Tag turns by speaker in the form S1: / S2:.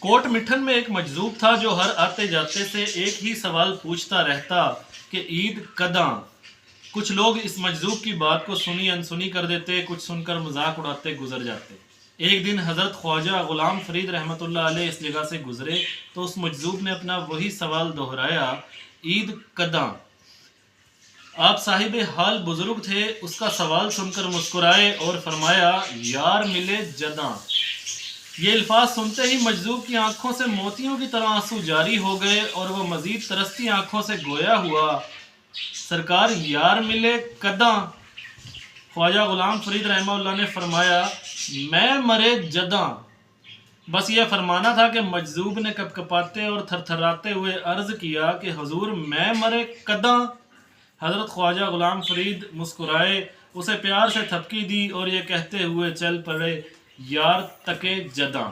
S1: کوٹ مٹھن میں ایک مجذوب تھا جو ہر آتے جاتے سے ایک ہی سوال پوچھتا رہتا کہ عید کداں؟ کچھ لوگ اس مجذوب کی بات کو سنی انسنی کر دیتے، کچھ سن کر مذاق اڑاتے گزر جاتے۔ ایک دن حضرت خواجہ غلام فرید رحمۃ اللہ علیہ اس جگہ سے گزرے تو اس مجذوب نے اپنا وہی سوال دہرایا، عید کداں؟ آپ صاحب حال بزرگ تھے، اس کا سوال سن کر مسکرائے اور فرمایا، یار ملے جداں۔ یہ الفاظ سنتے ہی مجذوب کی آنکھوں سے موتیوں کی طرح آنسو جاری ہو گئے اور وہ مزید ترستی آنکھوں سے گویا ہوا، سرکار یار ملے کداں؟ خواجہ غلام فرید رحمہ اللہ نے فرمایا، میں مرے جداں۔ بس یہ فرمانا تھا کہ مجذوب نے کپ کپاتے اور تھر تھراتے ہوئے عرض کیا کہ حضور میں مرے کداں؟ حضرت خواجہ غلام فرید مسکرائے، اسے پیار سے تھپکی دی اور یہ کہتے ہوئے چل پڑے، یار تکے جداں۔